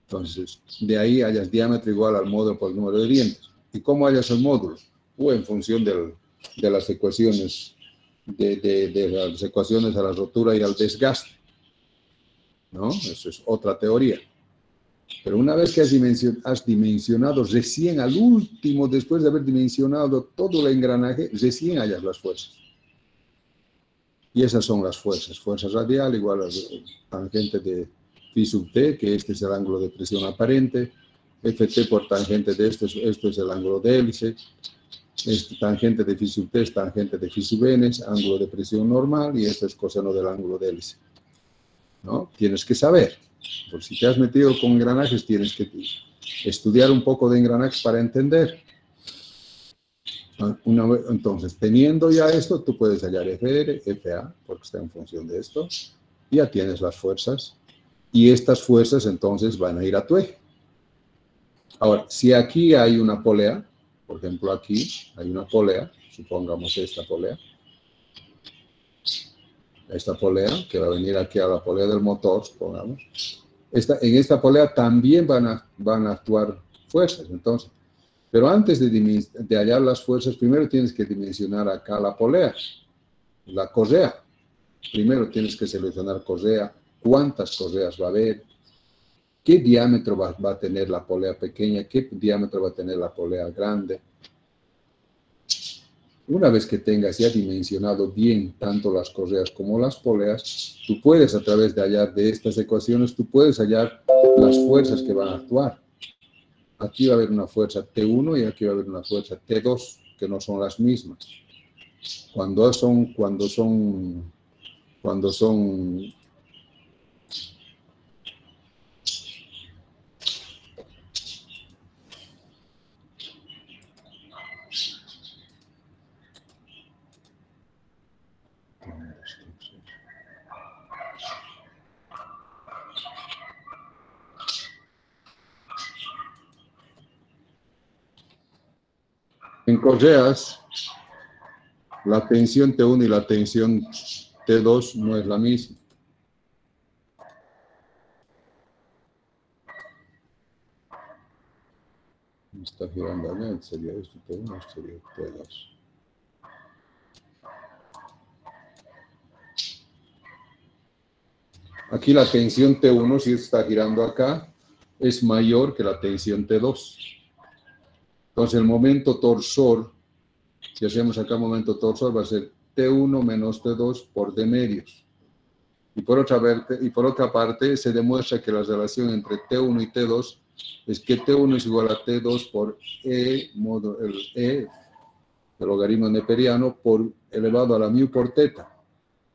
Entonces, de ahí hallas diámetro igual al módulo por el número de dientes. ¿Y cómo hallas el módulo? En función de las ecuaciones, de las ecuaciones a la rotura y al desgaste. ¿No? Eso es otra teoría. Pero una vez que has dimensionado recién al último, después de haber dimensionado todo el engranaje, recién hallas las fuerzas. Y esas son las fuerzas. Fuerza radial igual a tangente de phi sub t, que este es el ángulo de presión aparente. Ft por tangente de esto es el ángulo de hélice. Tangente de phi sub t es tangente de phi sub n, es ángulo de presión normal, y esto es coseno del ángulo de hélice. ¿No? Tienes que saber. Porque si te has metido con engranajes, tienes que estudiar un poco de engranajes para entender. Entonces, teniendo ya esto, tú puedes hallar FR, FA, porque está en función de esto. Ya tienes las fuerzas. Y estas fuerzas, entonces, van a ir a tu eje. Ahora, si aquí hay una polea, por ejemplo, aquí hay una polea, supongamos esta polea, que va a venir aquí a la polea del motor, supongamos. En esta polea también van a actuar fuerzas, entonces. Pero antes de hallar las fuerzas, primero tienes que dimensionar acá la polea, la correa. Primero tienes que seleccionar correa, cuántas correas va a haber, qué diámetro va a tener la polea pequeña, qué diámetro va a tener la polea grande. Una vez que tengas ya dimensionado bien tanto las correas como las poleas, tú puedes, a través de hallar de estas ecuaciones, tú puedes hallar las fuerzas que van a actuar. Aquí va a haber una fuerza T1 y aquí va a haber una fuerza T2, que no son las mismas. Cuando son en correas, la tensión T1 y la tensión T2 no es la misma. Está girando allá, sería esto T1, esto sería T2. Aquí la tensión T1, si está girando acá, es mayor que la tensión T2. Entonces el momento torsor, si hacemos acá momento torsor, va a ser T1 menos T2 por D medios. Y por otra parte, se demuestra que la relación entre T1 y T2 es que T1 es igual a T2 por E, modo el E, el logaritmo neperiano, por elevado a la mu por teta.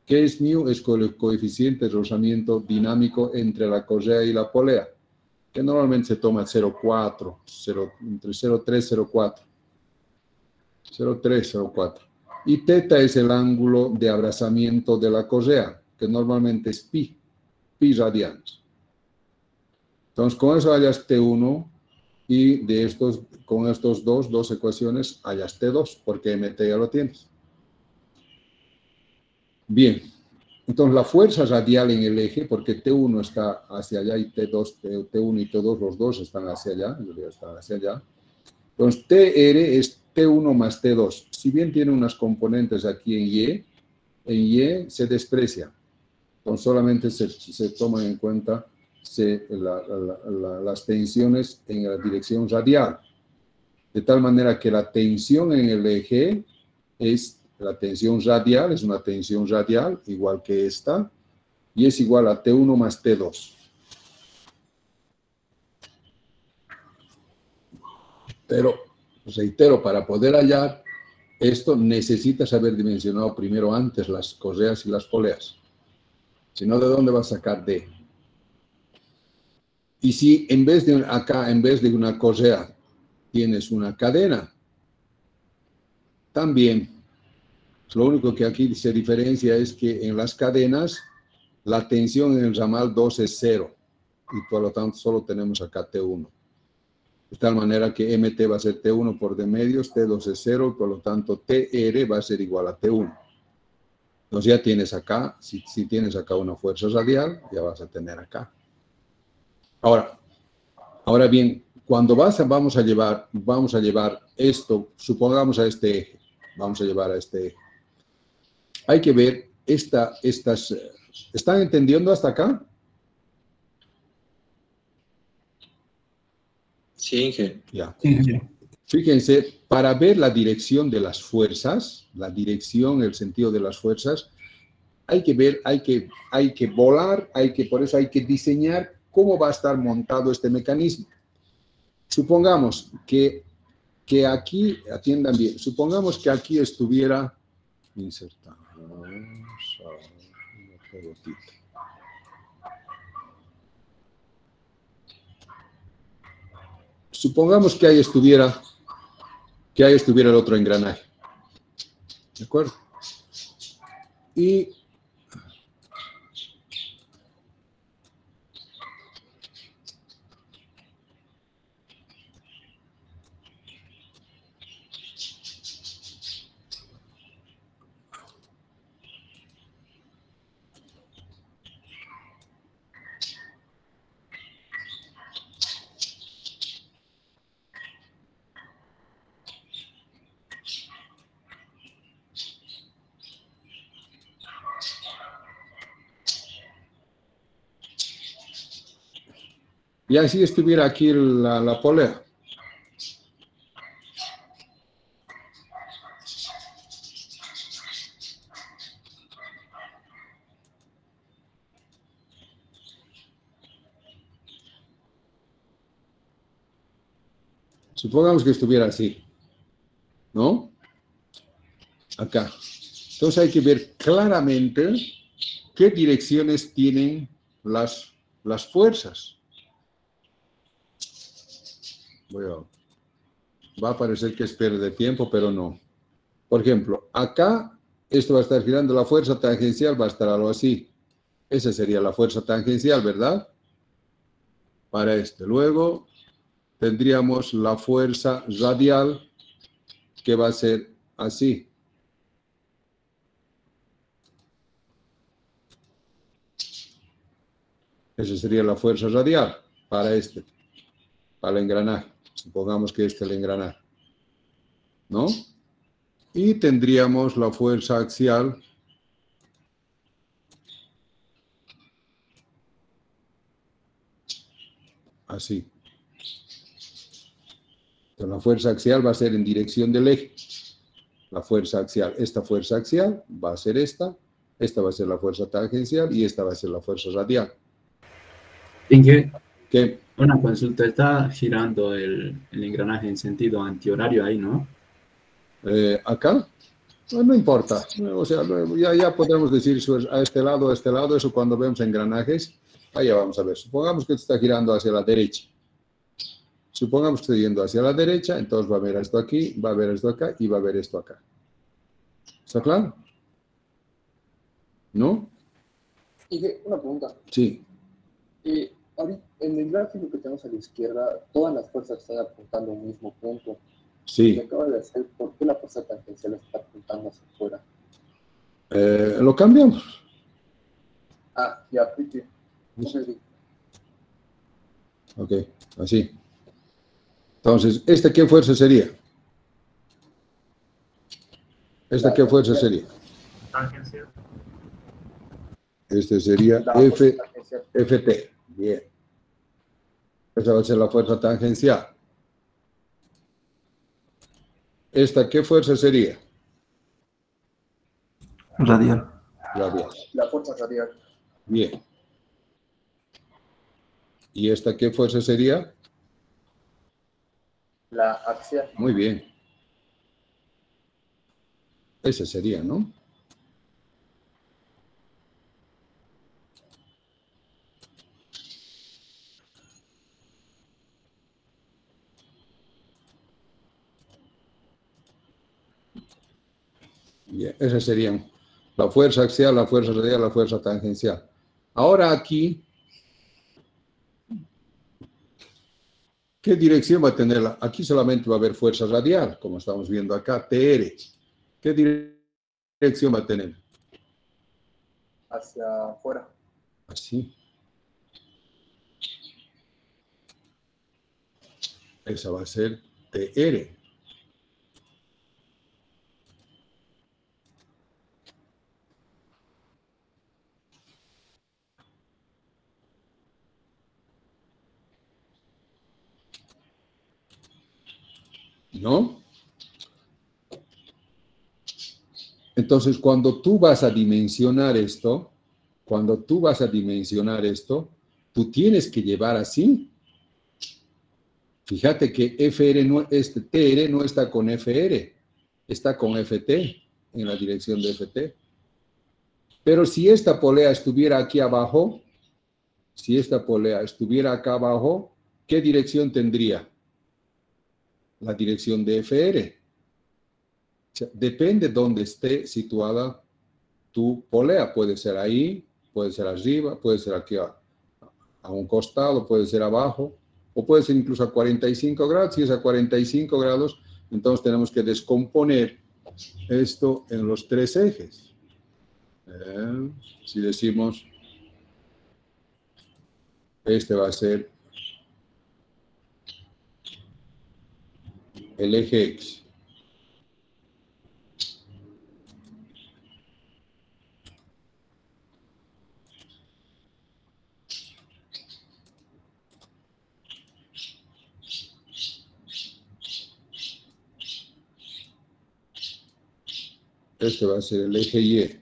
¿Qué es mu? Es el coeficiente de rozamiento dinámico entre la correa y la polea, que normalmente se toma 0,4, entre 0,3 y 0,4. 0,3, 0,4. Y teta es el ángulo de abrazamiento de la correa, que normalmente es pi radianes. Entonces, con eso hallas T1 y con estos dos ecuaciones hallas T2, porque MT ya lo tienes. Bien, entonces la fuerza radial en el eje, porque T1 está hacia allá y T1 y T2, los dos están hacia allá, Entonces TR es T1 más T2. Si bien tiene unas componentes aquí en Y se desprecia. Entonces solamente se toman en cuenta las tensiones en la dirección radial. De tal manera que la tensión en el eje es la tensión radial, es una tensión radial igual que esta, y es igual a T1 más T2. Pero, reitero, para poder hallar esto necesitas haber dimensionado primero antes las correas y las poleas. Si no, ¿de dónde vas a sacar D? Y si en vez de una correa, tienes una cadena, también. Lo único que aquí se diferencia es que en las cadenas la tensión en el ramal 2 es 0 y por lo tanto solo tenemos acá T1. De tal manera que MT va a ser T1 por D medios, T2 es 0, por lo tanto TR va a ser igual a T1. Entonces ya tienes acá, si tienes acá una fuerza radial, ya vas a tener acá. Ahora bien, cuando vamos a llevar esto, supongamos a este eje, vamos a llevar a este eje. Hay que ver estas. ¿Están entendiendo hasta acá? Sí, Inge. Ya. Sí. Fíjense, para ver la dirección de las fuerzas, el sentido de las fuerzas, hay que volar, por eso hay que diseñar cómo va a estar montado este mecanismo. Supongamos que aquí, atiendan bien, supongamos que aquí estuviera insertado. Supongamos que ahí estuviera el otro engranaje. ¿De acuerdo? Y así estuviera aquí la polea. Supongamos que estuviera así, ¿no? Acá. Entonces hay que ver claramente qué direcciones tienen las fuerzas. Va a parecer que es pérdida de tiempo, pero no. Por ejemplo, acá esto va a estar girando, la fuerza tangencial va a estar algo así. Esa sería la fuerza tangencial, ¿verdad? Para este. Luego tendríamos la fuerza radial, que va a ser así. Esa sería la fuerza radial para este, para el engranaje. Supongamos que este es el engranaje, ¿no? Y tendríamos la fuerza axial, así. Entonces, la fuerza axial va a ser en dirección del eje. La fuerza axial, esta fuerza axial va a ser esta va a ser la fuerza tangencial y esta va a ser la fuerza radial. ¿En qué? ¿Qué? Una consulta, está girando el engranaje en sentido antihorario ahí, ¿no? ¿Acá? No importa. O sea, ya podemos decir a este lado, eso cuando vemos engranajes, allá vamos a ver. Supongamos que está girando hacia la derecha. Supongamos que estoy yendo hacia la derecha, entonces va a haber esto aquí, va a haber esto acá y va a haber esto acá. ¿Está claro? ¿No? Y una pregunta. Sí. Ahorita, en el gráfico que tenemos a la izquierda, todas las fuerzas están apuntando a un mismo punto. Sí. Me acaba de hacer, ¿por qué la fuerza tangencial está apuntando hacia afuera? Lo cambiamos. Ya, Ok, así. Entonces, ¿esta qué fuerza sería? ¿Esta qué fuerza sería? Tangencial. Este sería FT. Bien. Esa va a ser la fuerza tangencial. ¿Esta qué fuerza sería? Radial. Radial. La fuerza radial. Bien. ¿Y esta qué fuerza sería? La axial. Muy bien. Esa sería, ¿no? Bien, esas serían la fuerza axial, la fuerza radial, la fuerza tangencial. Ahora aquí, ¿qué dirección va a tener? Aquí solamente va a haber fuerza radial, como estamos viendo acá, TR. ¿Qué dirección va a tener? Hacia afuera. Así. Esa va a ser TR. ¿No? Entonces, cuando tú vas a dimensionar esto, tú tienes que llevar así. Fíjate que TR no está con FR, está con FT, en la dirección de FT. Pero si esta polea estuviera aquí abajo, acá abajo, ¿qué dirección tendría? La dirección de FR. O sea, depende de dónde esté situada tu polea. Puede ser ahí, puede ser arriba, puede ser aquí a un costado, puede ser abajo, o puede ser incluso a 45 grados. Si es a 45 grados, entonces tenemos que descomponer esto en los tres ejes. Si decimos, este va a ser el eje X. Este va a ser el eje Y.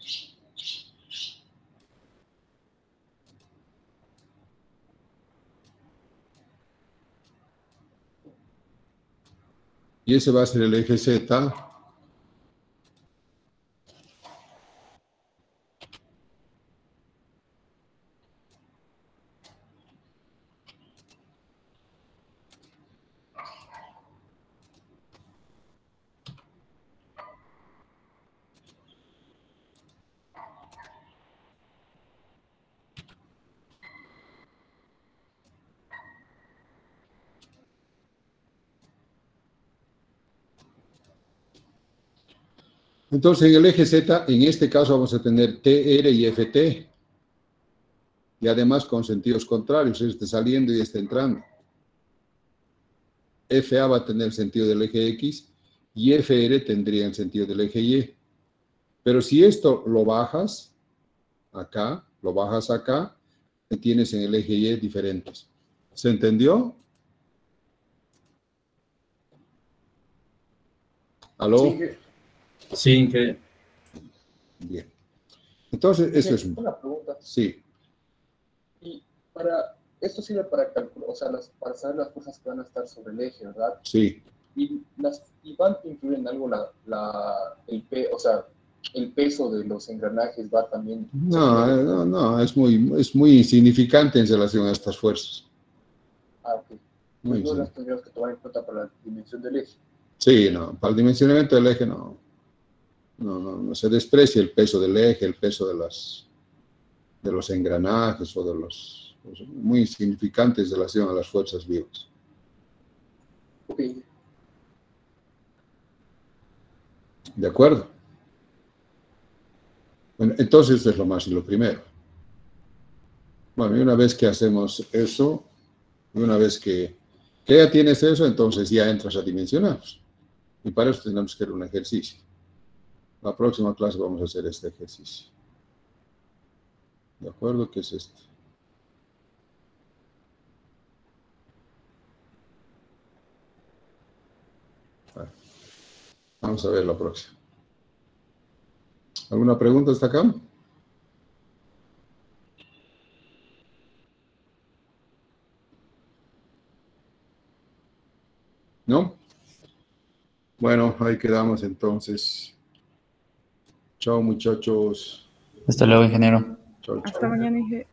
Y ese va a ser el eje Z. Entonces, en el eje Z, en este caso vamos a tener TR y FT. Y además con sentidos contrarios, este saliendo y este entrando. FA va a tener el sentido del eje X y FR tendría el sentido del eje Y. Pero si esto lo bajas acá, lo bajas acá, tienes en el eje Y diferentes. ¿Se entendió? ¿Aló? Sí, que Bien. Entonces, esto es... Una pregunta. Sí. Y esto sirve para calcular, o sea, para saber las fuerzas que van a estar sobre el eje, ¿verdad? Sí. Y van a influir en algo o sea, el peso de los engranajes va también. No, es muy insignificante en relación a estas fuerzas. Ok. Pues no las tendríamos que tomar en cuenta para la dimensión del eje. Sí, no, para el dimensionamiento del eje no se desprecia el peso del eje, el peso de los engranajes o de los muy insignificantes en relación a las fuerzas vivas. Ok. ¿De acuerdo? Bueno, entonces esto es lo primero. Bueno, y una vez que hacemos eso, y una vez que ya tienes eso, entonces ya entras a dimensionarlos. Y para eso tenemos que hacer un ejercicio. La próxima clase vamos a hacer este ejercicio. ¿De acuerdo? ¿Qué es esto? Bueno, vamos a ver la próxima. ¿Alguna pregunta hasta acá? ¿No? Bueno, ahí quedamos entonces. Chao, muchachos. hasta luego, ingeniero. Chao, chao. Hasta mañana, Inge.